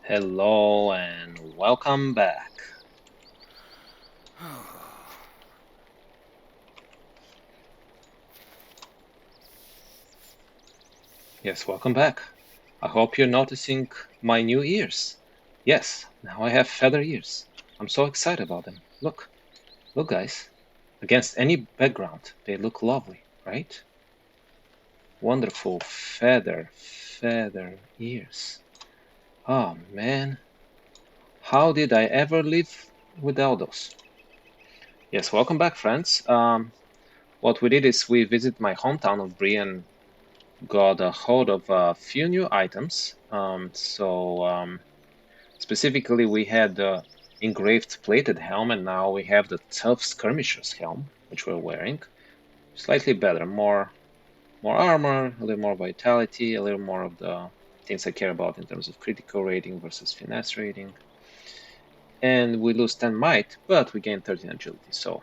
Hello and welcome back. Yes, welcome back. I hope you're noticing my new ears. Yes, now I have feather ears. I'm so excited about them. Look, guys. Against any background, they look lovely, right? Wonderful feather ears. Oh man, how did I ever live without those? Yes, welcome back, friends. What we did is we visited my hometown of Brie and got a hold of a few new items. Specifically, we had the engraved plated helm, and now we have the tough skirmisher's helm, which we're wearing. Slightly better, more armor, a little more vitality, a little more of the things I care about in terms of critical rating versus finesse rating. And we lose 10 might, but we gain 13 agility, so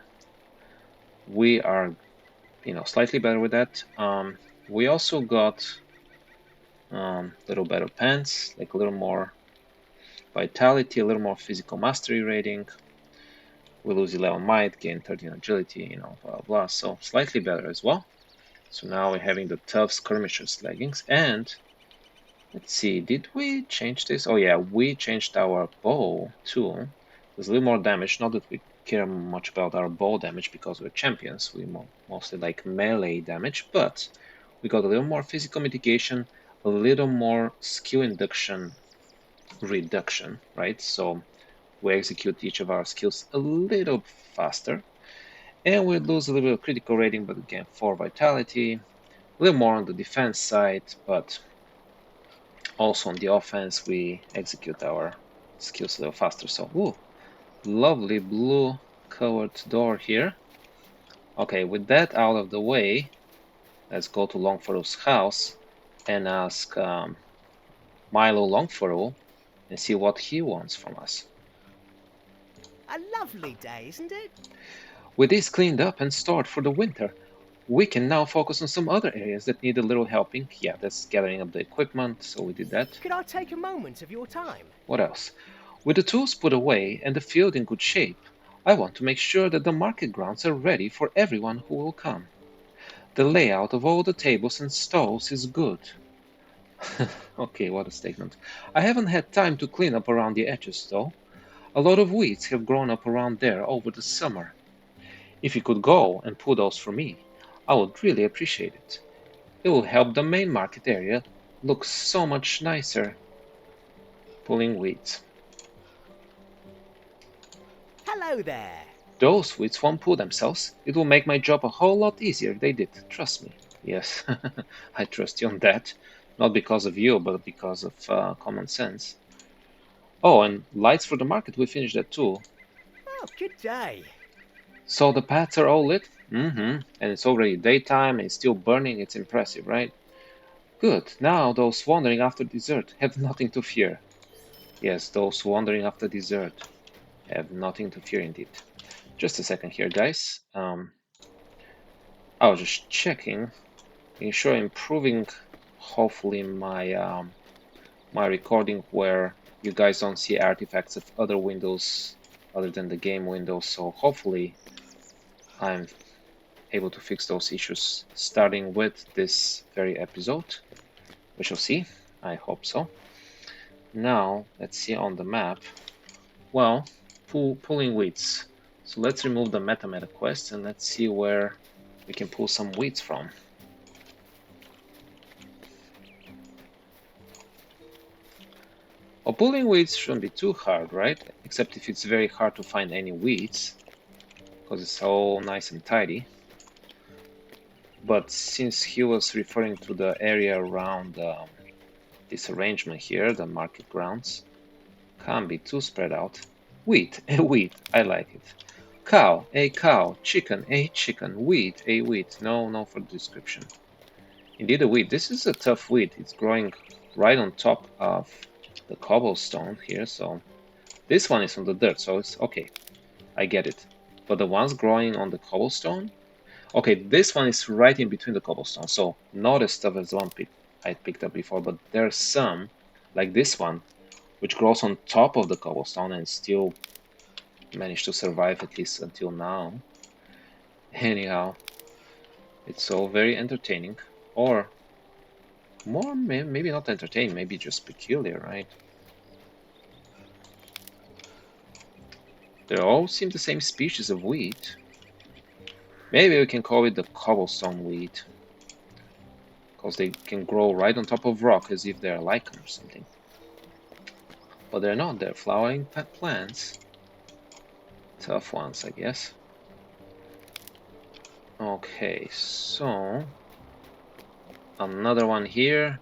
we are, slightly better with that. We also got little better pants, like a little more vitality, a little more physical mastery rating. We lose 11 might, gain 13 agility, blah blah. So slightly better as well. So now we're having the tough skirmishers leggings. And let's see, did we change this? Oh yeah, we changed our bow too. There's a little more damage. Not that we care much about our bow damage because we're champions. We mostly like melee damage, but we got a little more physical mitigation, a little more skill induction reduction, right? So we execute each of our skills a little faster, and we lose a little bit of critical rating, but again, 4 vitality, a little more on the defense side, but also on the offense, we execute our skills a little faster. So, ooh, lovely blue colored door here. Okay, with that out of the way, let's go to Longfurrow's house and ask Milo Longfurrow and see what he wants from us. A lovely day, isn't it? With this cleaned up and stored for the winter, we can now focus on some other areas that need a little helping. Yeah, that's gathering up the equipment, so we did that. Could I take a moment of your time? What else? With the tools put away and the field in good shape, I want to make sure that the market grounds are ready for everyone who will come. The layout of all the tables and stalls is good. Okay, what a statement. I haven't had time to clean up around the edges, though. A lot of weeds have grown up around there over the summer. If you could go and pull those for me, I would really appreciate it. It will help the main market area look so much nicer. Pulling weeds. Hello there. Those weeds won't pull themselves. It will make my job a whole lot easier if they did. Trust me. Yes, I trust you on that. Not because of you, but because of common sense. Oh, and lights for the market, we finished that too. Oh, good day. So the paths are all lit? Mm-hmm. And it's already daytime and it's still burning. It's impressive, right? Good. Now those wandering after dessert have nothing to fear. Yes, those wandering after dessert have nothing to fear indeed. Just a second here, guys. I was just checking, making sure improving, hopefully, my recording where you guys don't see artifacts of other windows other than the game window. So hopefully, I'm able to fix those issues starting with this very episode. We shall see. I hope so. Now, let's see on the map. Well, pulling weeds. So let's remove the meta quest and let's see where we can pull some weeds from. Well, pulling weeds shouldn't be too hard, right? Except if it's very hard to find any weeds, because it's all nice and tidy. But since he was referring to the area around this arrangement here, the market grounds, can't be too spread out. Wheat, a wheat, I like it. Cow, a cow. Chicken, a chicken. Wheat, a wheat. No further description. Indeed, a wheat. This is a tough wheat. It's growing right on top of the cobblestone here, so this one is on the dirt, so it's okay. I get it. But the ones growing on the cobblestone? Okay, this one is right in between the cobblestone, so not as tough as the one I picked up before, but there's some, like this one, which grows on top of the cobblestone and still managed to survive at least until now. Anyhow, it's all very entertaining, or more, maybe not entertaining, maybe just peculiar, right? They all seem the same species of wheat. Maybe we can call it the cobblestone wheat, because they can grow right on top of rock as if they're lichen or something. But they're not, they're flowering plants. Tough ones, I guess. Okay, so another one here.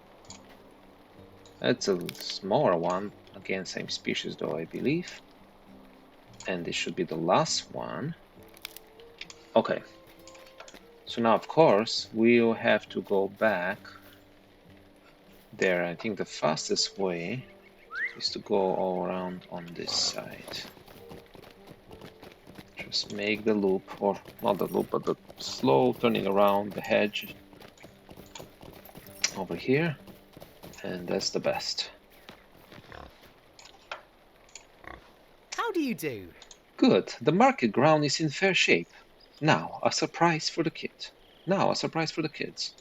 That's a smaller one. Again, same species though, I believe. And this should be the last one. Okay. So now, of course, we'll have to go back there. I think the fastest way is to go all around on this side. Just make the loop, or not the loop, but the slow turning around the hedge over here. And that's the best. How do you do? Good. The market ground is in fair shape. Now, a surprise for the kid. Now, a surprise for the kids.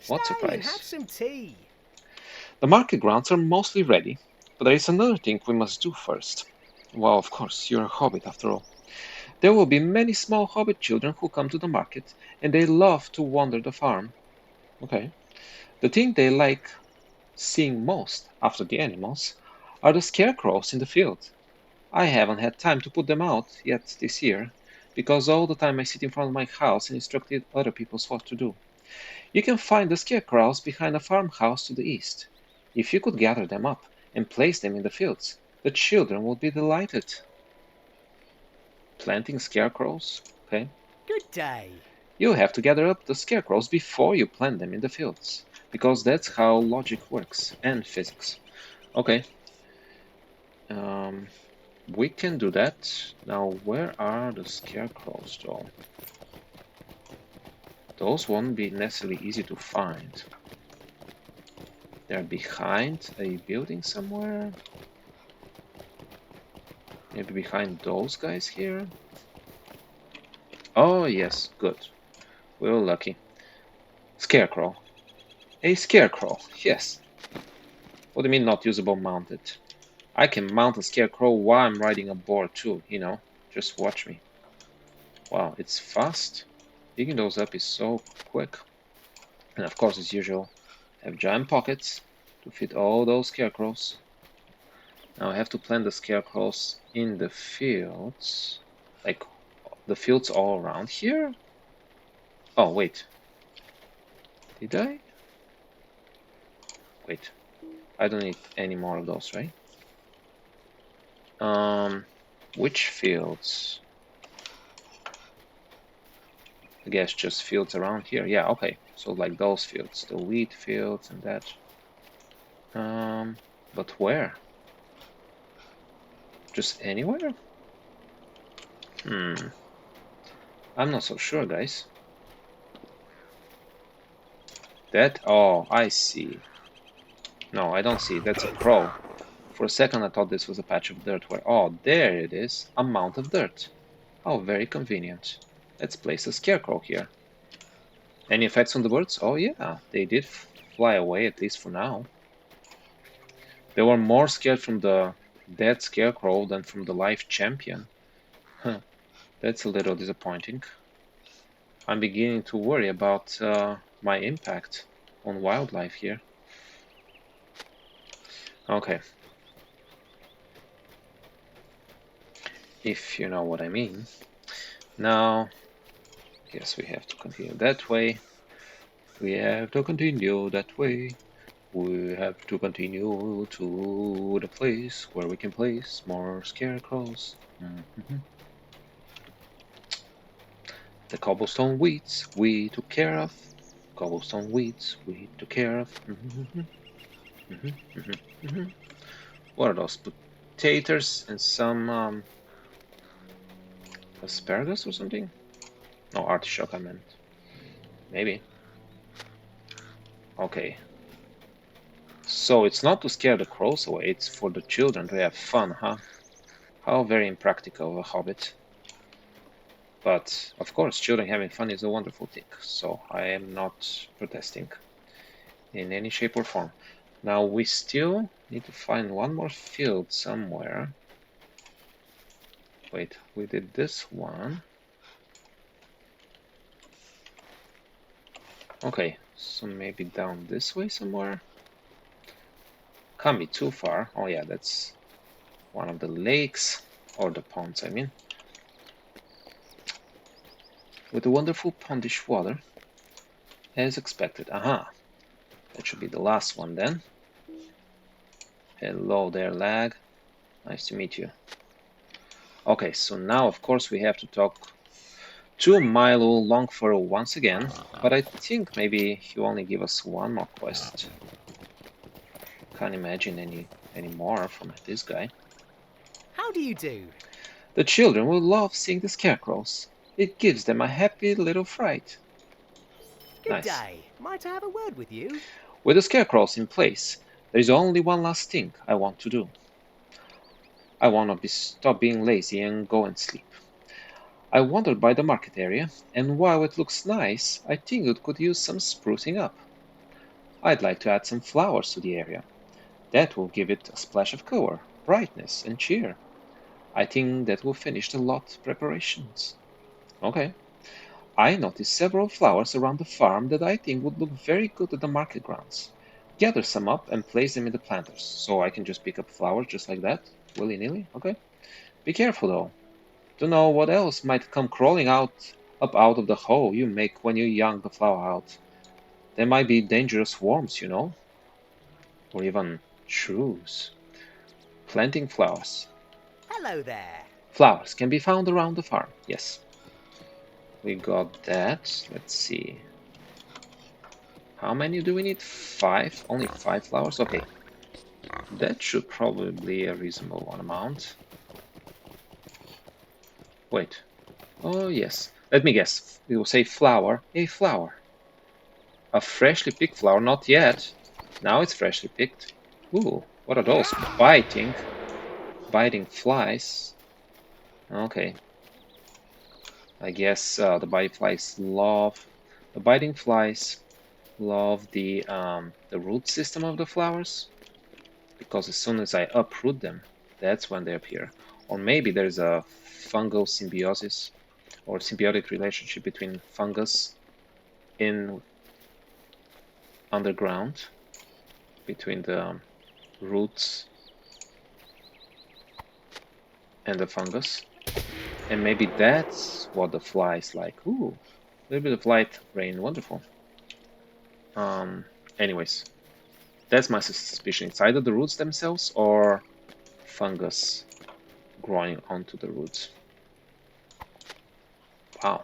What Stay and have surprise? some tea. The market grounds are mostly ready, but there is another thing we must do first. Well, of course, you're a hobbit after all. There will be many small hobbit children who come to the market, and they love to wander the farm. Okay. The thing they like seeing most, after the animals, are the scarecrows in the field. I haven't had time to put them out yet this year, because all the time I sit in front of my house and instructed other people what to do. You can find the scarecrows behind a farmhouse to the east. If you could gather them up and place them in the fields, the children would be delighted. Planting scarecrows? Okay. Good day. You have to gather up the scarecrows before you plant them in the fields, because that's how logic works, and physics. Okay. Um, we can do that. Now, where are the scarecrows, though? Those won't be necessarily easy to find. They're behind a building somewhere. Maybe behind those guys here? Oh, yes, good. We were lucky. Scarecrow. A scarecrow, yes. What do you mean not usable mounted? I can mount a scarecrow while I'm riding a boar too, you know. Just watch me. Wow, it's fast. Picking those up is so quick. And of course, as usual, I have giant pockets to fit all those scarecrows. Now I have to plant the scarecrows in the fields. Like, the fields all around here? Oh, wait. Did I? Wait. I don't need any more of those, right? Which fields? I guess just fields around here. Yeah, okay. So like those fields, the wheat fields and that. But where? Just anywhere? Hmm. I'm not so sure, guys. That? Oh, I see. No, I don't see. That's a crow. For a second, I thought this was a patch of dirt where... Oh, there it is. A mound of dirt. How very convenient. Let's place a scarecrow here. Any effects on the birds? Oh yeah, they did fly away, at least for now. They were more scared from the dead scarecrow than from the live champion. Huh, that's a little disappointing. I'm beginning to worry about my impact on wildlife here. Okay. If you know what I mean. Now, yes, we have to continue that way. We have to continue that way. We have to continue to the place where we can place more scarecrows. The cobblestone weeds we took care of. Cobblestone weeds we took care of. What are those? Potatoes and some asparagus or something? No, artichoke I meant. Maybe. Okay. So it's not to scare the crows away, it's for the children to have fun, huh? How very impractical of a hobbit. But of course, children having fun is a wonderful thing, so I am not protesting in any shape or form. Now we still need to find one more field somewhere. Wait, we did this one. Okay, so maybe down this way somewhere. Can't be too far. Oh yeah, that's one of the lakes, or the ponds, I mean. With the wonderful pondish water, as expected. Aha, that should be the last one then. Hello there, lag. Nice to meet you. Okay, so now of course we have to talk to Milo Longfurrow once again, but I think maybe he'll only give us one more quest. Can't imagine any more from this guy. How do you do? The children will love seeing the scarecrows. It gives them a happy little fright. Good Nice. day. Might I have a word with you? With the scarecrows in place, there is only one last thing I want to do. I want to stop being lazy and go and sleep. I wandered by the market area, and while it looks nice, I think it could use some sprucing up. I'd like to add some flowers to the area. That will give it a splash of color, brightness, and cheer. I think that will finish the lot preparations. Okay. I noticed several flowers around the farm that I think would look very good at the market grounds. Gather some up and place them in the planters, so I can just pick up flowers just like that, willy-nilly, okay? Be careful though. Don't know what else might come crawling up out of the hole you make when you yank the flower out. There might be dangerous worms, you know? Or even shrews. Planting flowers. Hello there. Flowers can be found around the farm, yes. We got that. Let's see. How many do we need? 5? Only 5 flowers? Okay. That should probably be a reasonable amount. Wait. Oh, yes. Let me guess. It will say flower. A flower. A freshly picked flower? Not yet. Now it's freshly picked. Ooh, what are those? Biting. Biting flies. Okay. I guess the biting flies love the root system of the flowers, because as soon as I uproot them, that's when they appear. Or maybe there's a fungal symbiosis or symbiotic relationship between fungus in underground, between the roots and the fungus. And maybe that's what the flies like. Ooh, a little bit of light rain, wonderful. Anyways, that's my suspicion. It's either the roots themselves or fungus growing onto the roots. Wow,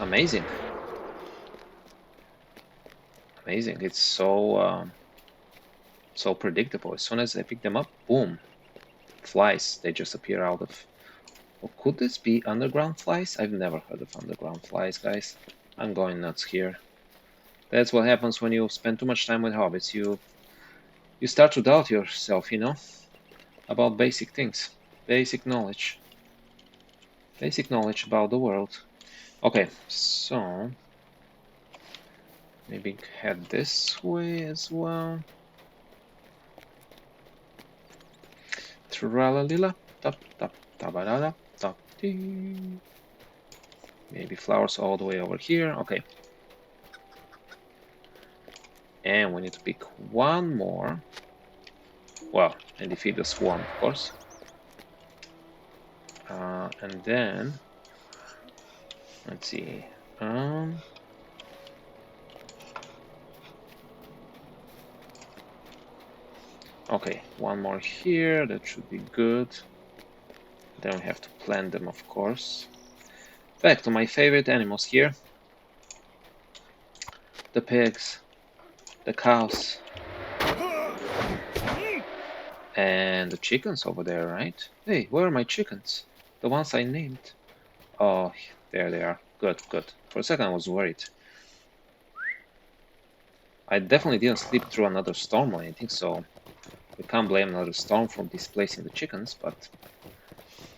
amazing. Amazing. It's so predictable. As soon as I pick them up, boom, flies. They just appear out of. Or could this be underground flies? I've never heard of underground flies, guys. I'm going nuts here. That's what happens when you spend too much time with hobbits. You start to doubt yourself, you know, about basic things, basic knowledge about the world. Okay, so maybe head this way as well. Tralalila, tap tap tabarada, tap dee. Maybe flowers all the way over here. Okay. And we need to pick one more. Well, and defeat the swarm, of course. And then let's see. Okay, one more here. That should be good. Then we have to plant them, of course. Back to my favorite animals here. The pigs, the cows, and the chickens over there, right? Hey, where are my chickens? The ones I named. Oh, there they are. Good, good. For a second I was worried. I definitely didn't sleep through another storm or anything, so we can't blame another storm for displacing the chickens, but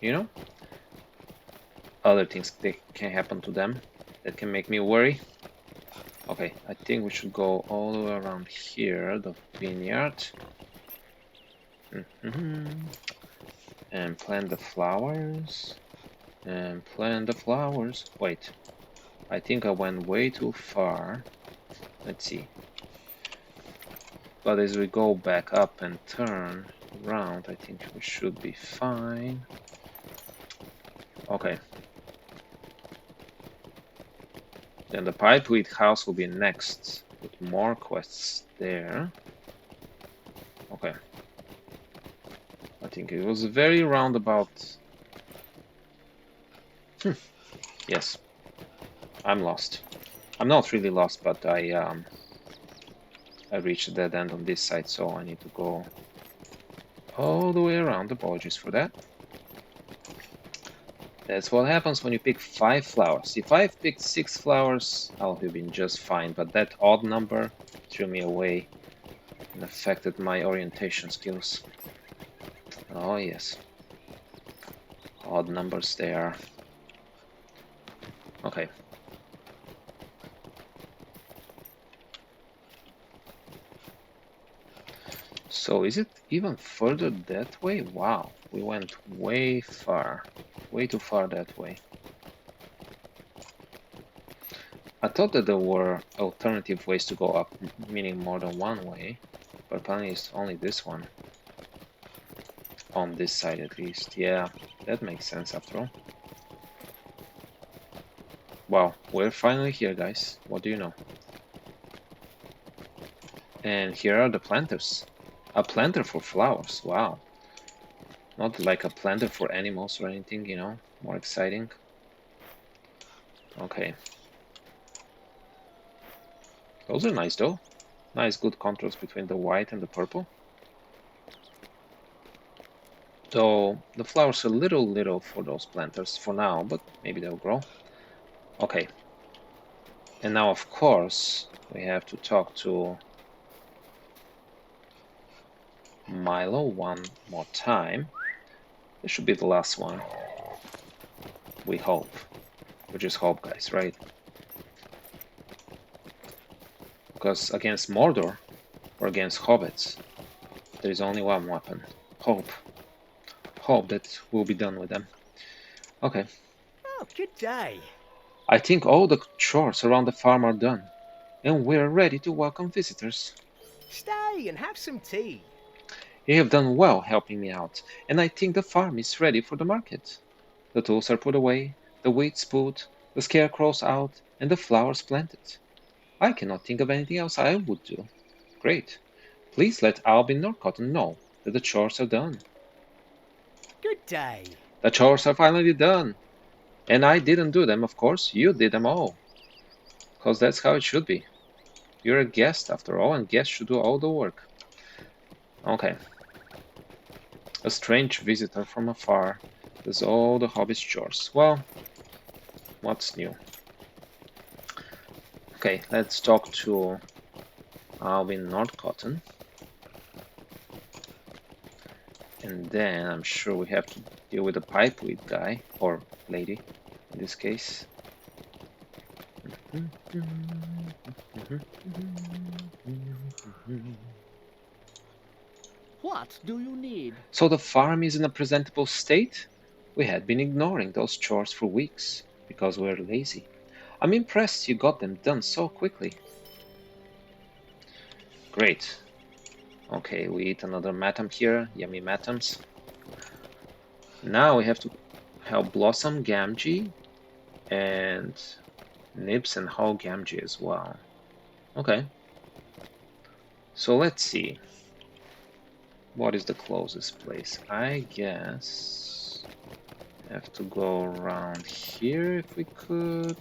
you know, other things that can happen to them that can make me worry. Okay, I think we should go all the way around here, the vineyard. And plant the flowers. And plant the flowers. Wait, I think I went way too far. Let's see. But as we go back up and turn around, I think we should be fine. Okay. Then the pipeweed house will be next, with more quests there. Okay. I think it was very roundabout. Yes. I'm lost. I'm not really lost, but I reached a dead end on this side, so I need to go all the way around. Apologies for that. That's what happens when you pick 5 flowers. If I've picked 6 flowers, I'll have been just fine, but that odd number threw me away and affected my orientation skills. Oh yes. Odd numbers they are. Okay. So is it even further that way? Wow, we went way far. Way too far that way. I thought that there were alternative ways to go up, meaning more than one way, but apparently it's only this one. On this side at least. Yeah, that makes sense after all. Wow, we're finally here, guys. What do you know? And here are the planters. A planter for flowers, wow. Not like a planter for animals or anything, you know, more exciting. Okay. Those are nice though. Nice good contrast between the white and the purple. Though the flowers are little for those planters for now, but maybe they'll grow. Okay. And now of course we have to talk to Milo one more time. This should be the last one. We hope. We just hope, guys, right? Because against Mordor, or against hobbits, there is only one weapon. Hope. Hope that we'll be done with them. Okay. Oh, good day. I think all the chores around the farm are done, and we're ready to welcome visitors. Stay and have some tea. You have done well helping me out, and I think the farm is ready for the market. The tools are put away, the weeds put, the scarecrows out, and the flowers planted. I cannot think of anything else I would do. Great. Please let Albin Norcotton know that the chores are done. Good day. The chores are finally done. And I didn't do them, of course. You did them all. Because that's how it should be. You're a guest, after all, and guests should do all the work. Okay. A strange visitor from afar does all the hobbit's chores. Well, what's new? Okay, let's talk to Alvin Northcotton. And then I'm sure we have to deal with the pipeweed guy, or lady, in this case. What do you need? So the farm is in a presentable state? We had been ignoring those chores for weeks, because we're lazy. I'm impressed you got them done so quickly. Great. Okay, we eat another matam here. Yummy matams. Now we have to help Blossom Gamgee and Nibs and Hall Gamgee as well. Okay. So let's see. What is the closest place? I guess I have to go around here if we could.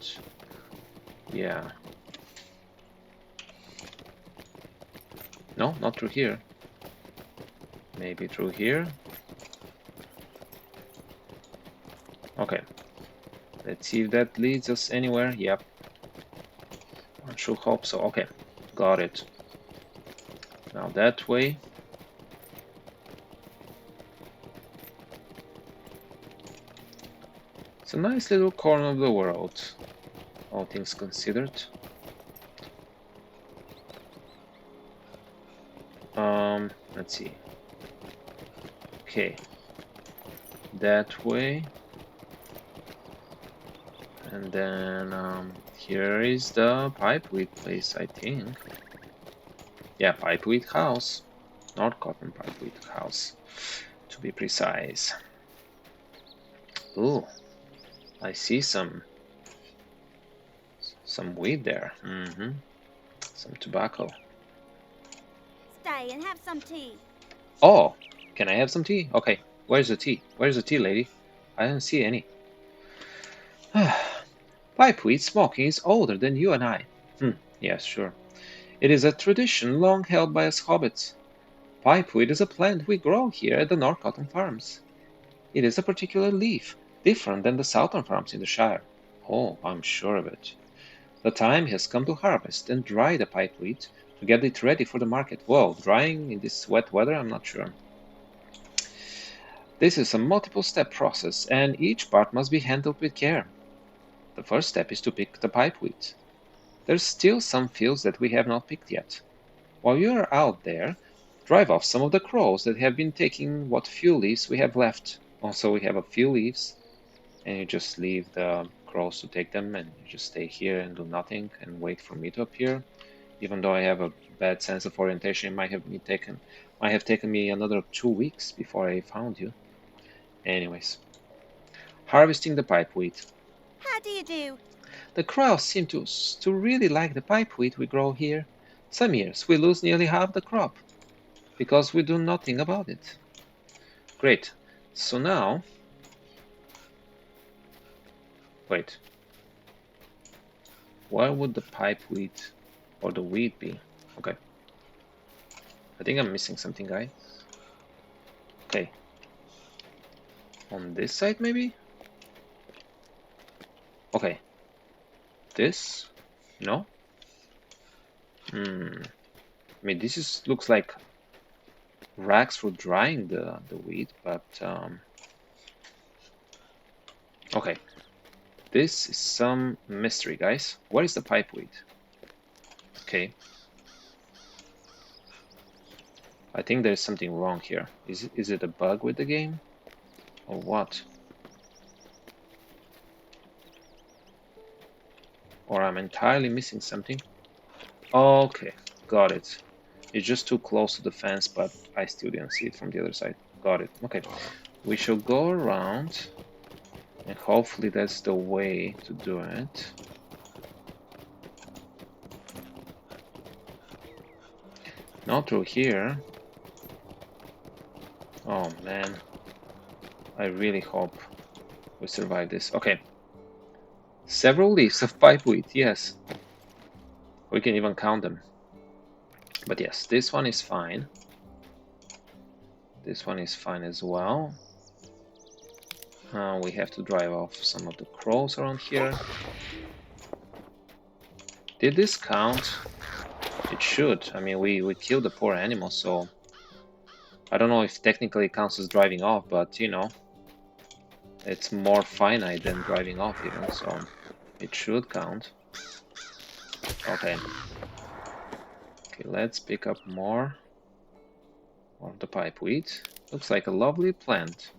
Yeah. No, not through here. Maybe through here. Okay. Let's see if that leads us anywhere. Yep. I should hope so. Okay. Got it. Now that way. It's a nice little corner of the world, all things considered. Let's see. Okay, that way. And then here is the pipeweed place, I think. Yeah, pipeweed house. Not cotton pipeweed house, to be precise. Ooh, I see some weed there. Some tobacco. Stay and have some tea. Oh, can I have some tea? Okay, where's the tea? Where's the tea, lady? I don't see any. Pipeweed smoking is older than you and I. Yes, sure. It is a tradition long held by us hobbits. Pipeweed is a plant we grow here at the Norcotton Farms. It is a particular leaf, different than the southern farms in the Shire. Oh, I'm sure of it. The time has come to harvest and dry the pipeweed to get it ready for the market. Whoa, drying in this wet weather? I'm not sure. This is a multiple-step process, and each part must be handled with care. The first step is to pick the pipeweed. There's still some fields that we have not picked yet. While you are out there, drive off some of the crows that have been taking what few leaves we have left. Also, we have a few leaves, and you just leave the crows to take them, and you just stay here and do nothing and wait for me to appear. Even though I have a bad sense of orientation, it might have taken me another 2 weeks before I found you. Anyways, harvesting the pipeweed. How do you do? The crows seem to really like the pipeweed we grow here. Some years we lose nearly half the crop because we do nothing about it. Great. So now, wait. Where would the pipeweed or the weed be? Okay. I think I'm missing something, guys. Okay. On this side, maybe? Okay. This? No? I mean, looks like racks for drying the wheat, but okay. This is some mystery, guys. What is the pipeweed? Okay. I think there's something wrong here. Is it a bug with the game? Or what? Or I'm entirely missing something? Okay, got it. It's just too close to the fence, but I still didn't see it from the other side. Got it. Okay, we shall go around, and hopefully that's the way to do it. Not through here. Oh man, I really hope we survive this. Okay, several leaves of pipeweed, yes. We can even count them. But yes, this one is fine. This one is fine as well. We have to drive off some of the crows around here. Did this count? It should. I mean, we killed the poor animal, so I don't know if technically it counts as driving off, but you know, it's more finite than driving off even, so it should count. Okay. Okay, let's pick up more of the pipeweed. Looks like a lovely plant.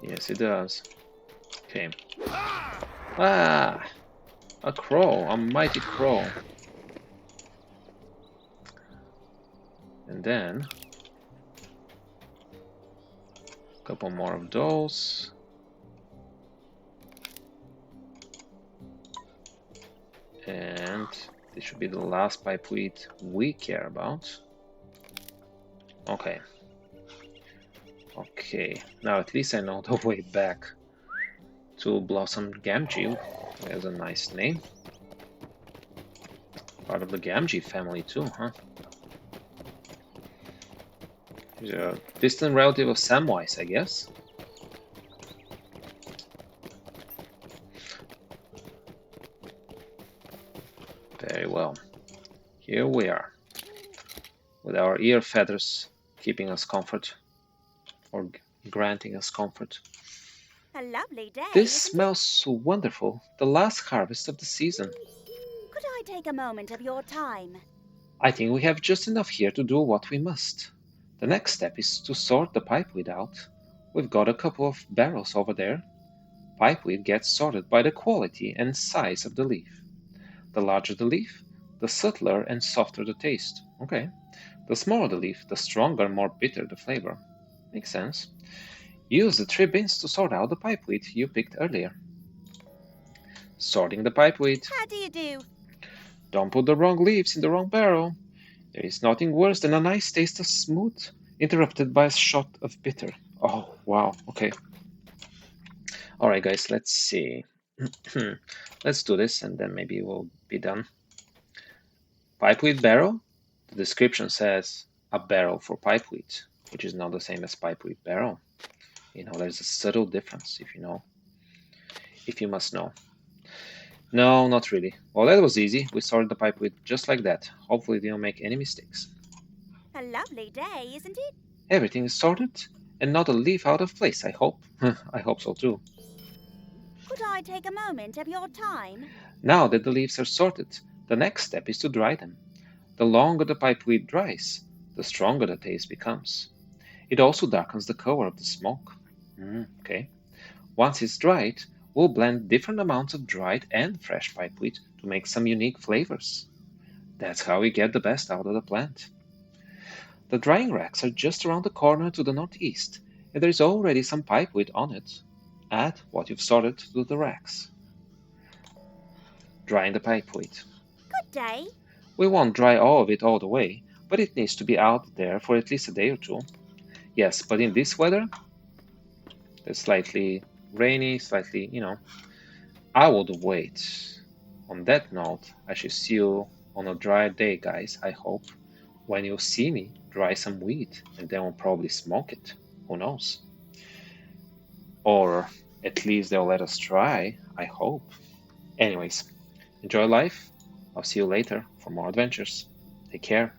Yes, it does. Okay. Ah! A crow, a mighty crow. And then a couple more of those. And this should be the last pipeweed we care about. Okay. Okay, now at least I know the way back to Blossom Gamgee. There's a nice name. Part of the Gamgee family too, huh? He's a distant relative of Samwise, I guess. Here we are, with our ear feathers keeping us comfort, or granting us comfort. A lovely day, This isn't it? smells so wonderful, the last harvest of the season. Could I take a moment of your time? I think we have just enough here to do what we must. The next step is to sort the pipeweed out. We've got a couple of barrels over there. Pipeweed gets sorted by the quality and size of the leaf. The larger the leaf, the subtler and softer the taste. Okay. The smaller the leaf, the stronger and more bitter the flavor. Makes sense. Use the 3 bins to sort out the pipeweed you picked earlier. Sorting the pipeweed. How do you do? Don't put the wrong leaves in the wrong barrel. There is nothing worse than a nice taste of smooth interrupted by a shot of bitter. Oh, wow. Okay. All right, guys, let's see. Let's do this and then maybe we'll be done. Pipeweed barrel. The description says a barrel for pipeweed, which is not the same as pipeweed barrel. There's a subtle difference if you must know. No, not really. Well, that was easy. We sorted the pipeweed just like that. Hopefully, they don't make any mistakes. A lovely day, isn't it? Everything is sorted and not a leaf out of place, I hope. I hope so too. Could I take a moment of your time? Now that the leaves are sorted, the next step is to dry them. The longer the pipeweed dries, the stronger the taste becomes. It also darkens the color of the smoke. Okay. Once it's dried, we'll blend different amounts of dried and fresh pipeweed to make some unique flavors. That's how we get the best out of the plant. The drying racks are just around the corner to the northeast, and there is already some pipeweed on it. Add what you've sorted to the racks. Drying the pipeweed. Good day. We won't dry all of it all the way, but it needs to be out there for at least a day or two. Yes, but in this weather, it's slightly rainy, I would wait. On that note, I shall see you on a dry day, guys, I hope. When you see me, dry some weed, and then we'll probably smoke it. Who knows? Or at least they'll let us try, I hope. Anyways, enjoy life. I'll see you later for more adventures. Take care.